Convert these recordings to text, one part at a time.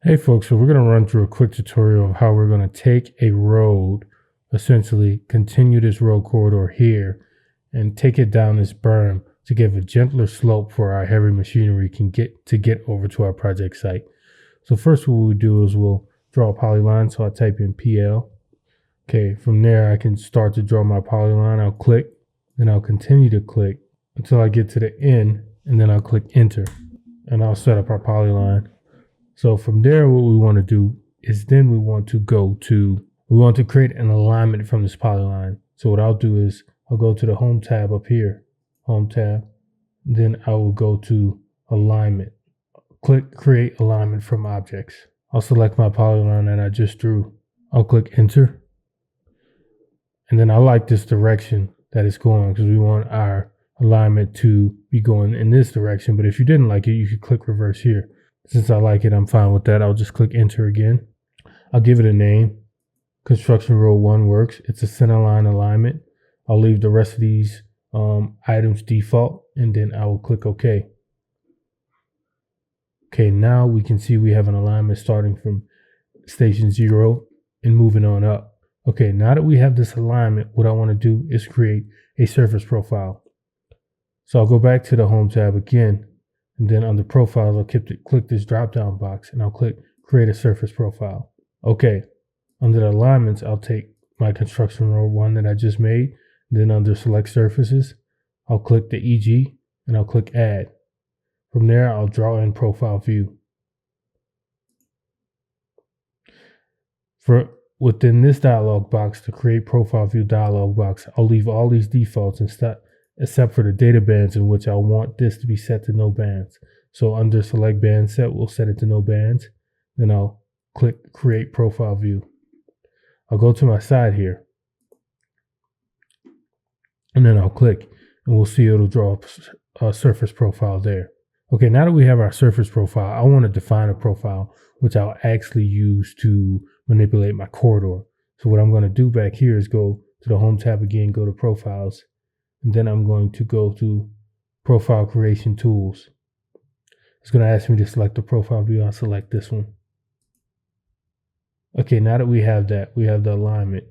Hey folks, so we're going to run through a quick tutorial of how we're going to take a road, essentially continue this road corridor here and take it down this berm to give a gentler slope for our heavy machinery can get over to our project site. So first what we'll do is we'll draw a polyline. So I type in PL. Okay, from there I can start to draw my polyline. I'll click, then I'll continue to click until I get to the end, and then I'll click enter and I'll set up our polyline. So from there, what we want to do is then we want to create an alignment from this polyline. So what I'll do is I'll go to the home tab up here, home tab. Then I will go to alignment, click create alignment from objects. I'll select my polyline that I just drew. I'll click enter. And then I like this direction that it's going because we want our alignment to be going in this direction. But if you didn't like it, you could click reverse here. Since I like it, I'm fine with that. I'll just click enter again. I'll give it a name. Construction Road 1 works. It's a centerline alignment. I'll leave the rest of these items default, and then I will click OK. Okay, now we can see we have an alignment starting from station 0 and moving on up. Okay, now that we have this alignment, what I want to do is create a surface profile. So I'll go back to the home tab again. And then under profiles, I'll click this drop down box and I'll click create a surface profile. Okay. Under the alignments, I'll take my construction road 1 that I just made. Then under select surfaces, I'll click the EG and I'll click add. From there, I'll draw in profile view. Within this dialog box, to create profile view dialog box, I'll leave all these defaults except for the data bands in which I want this to be set to no bands. So under select band set, we'll set it to no bands. Then I'll click create profile view. I'll go to my side here. And then I'll click and we'll see it'll draw a surface profile there. Okay, now that we have our surface profile, I want to define a profile which I'll actually use to manipulate my corridor. So what I'm going to do back here is go to the home tab again, go to profiles. And then I'm going to go to profile creation tools. It's going to ask me to select the profile view. I'll select this one. Okay, now that we have that, we have the alignment.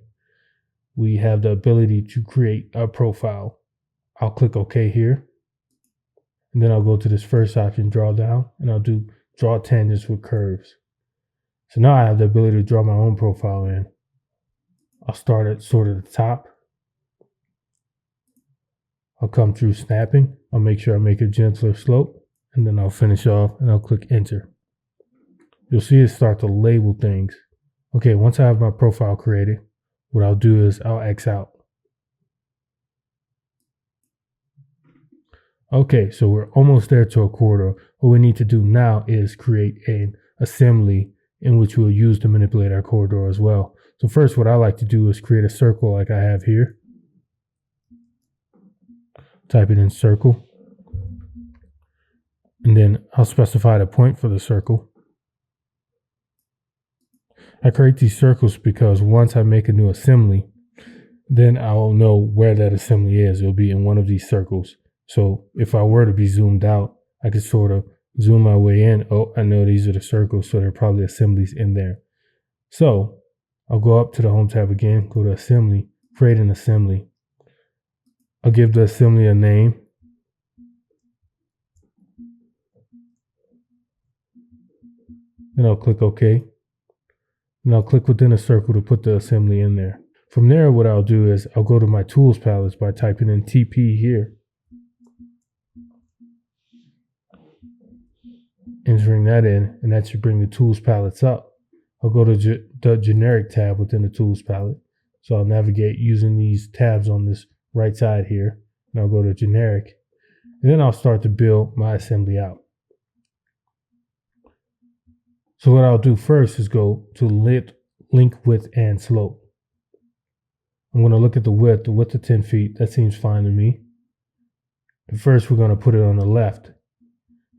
We have the ability to create a profile. I'll click OK here. And then I'll go to this first option, draw down, and I'll do draw tangents with curves. So now I have the ability to draw my own profile in. I'll start at sort of the top. I'll come through snapping. I'll make sure I make a gentler slope, and then I'll finish off and I'll click enter. You'll see it start to label things. Okay, once I have my profile created, what I'll do is I'll X out. Okay, so we're almost there to a corridor. What we need to do now is create an assembly in which we'll use to manipulate our corridor as well. So first, what I like to do is create a circle like I have here. Type it in circle. And then I'll specify the point for the circle. I create these circles because once I make a new assembly, then I'll know where that assembly is. It'll be in one of these circles. So if I were to be zoomed out, I could sort of zoom my way in. Oh, I know these are the circles, so there are probably assemblies in there. So I'll go up to the home tab again, go to assembly, create an assembly. I'll give the assembly a name. Then I'll click OK. And I'll click within a circle to put the assembly in there. From there, what I'll do is I'll go to my tools palettes by typing in TP here. Entering that in, and that should bring the tools palettes up. I'll go to the generic tab within the tools palette. So I'll navigate using these tabs on this right side here, and I'll go to generic, and then I'll start to build my assembly out. So what I'll do first is go to link width and slope. I'm going to look at the width of 10 feet. That seems fine to me. But first, we're going to put it on the left,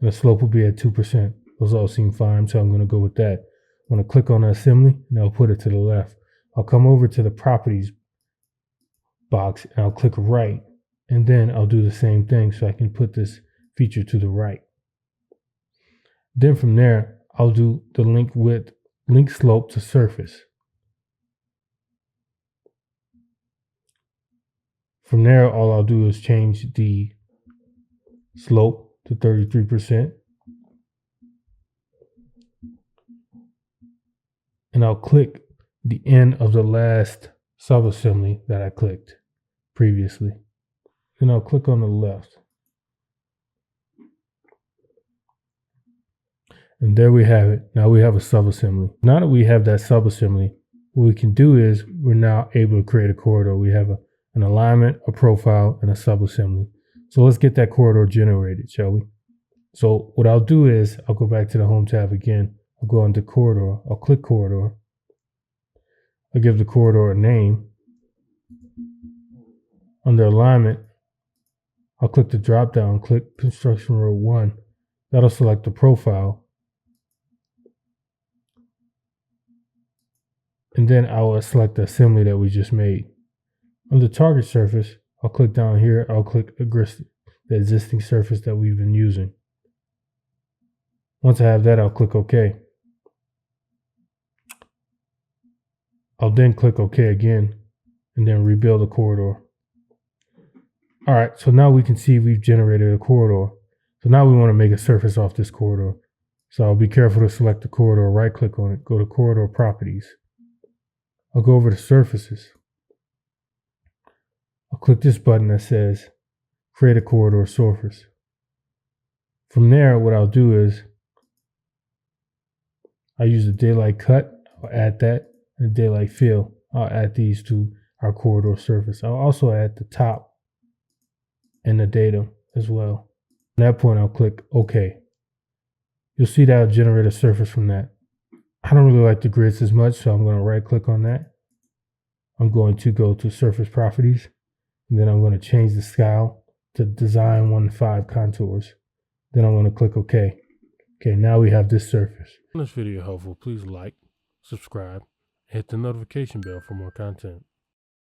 and the slope will be at 2%. Those all seem fine, so I'm going to go with that. I'm going to click on the assembly, and I'll put it to the left. I'll come over to the properties box and I'll click right, and then I'll do the same thing so I can put this feature to the right. Then from there, I'll do the link width, link slope to surface. From there, all I'll do is change the slope to 33%. And I'll click the end of the last subassembly that I clicked previously. Then I'll click on the left. And there we have it. Now we have a subassembly. Now that we have that subassembly, what we can do is we're now able to create a corridor. We have an alignment, a profile, and a subassembly. So let's get that corridor generated, shall we? So what I'll do is I'll go back to the Home tab again. I'll go into corridor. I'll click corridor. I'll give the corridor a name. Under alignment, I'll click the drop down, click construction road 1. That'll select the profile. And then I will select the assembly that we just made. Under target surface, I'll click down here. I'll click the existing surface that we've been using. Once I have that, I'll click OK. I'll then click OK again and then rebuild the corridor. All right, so now we can see we've generated a corridor. So now we want to make a surface off this corridor. So I'll be careful to select the corridor, right click on it, go to corridor properties. I'll go over to surfaces. I'll click this button that says create a corridor surface. From there, what I'll do is I'll use the daylight cut. I'll add that. And the daylight fill. I'll add these to our corridor surface. I'll also add the top and the datum as well. At that point, I'll click OK. You'll see that I'll generate a surface from that. I don't really like the grids as much, so I'm going to right click on that. I'm going to go to surface properties, and then I'm going to change the scale to design 1:5 contours. Then I'm going to click OK. Okay, now we have this surface. If this video helpful, please like, subscribe, and hit the notification bell for more content.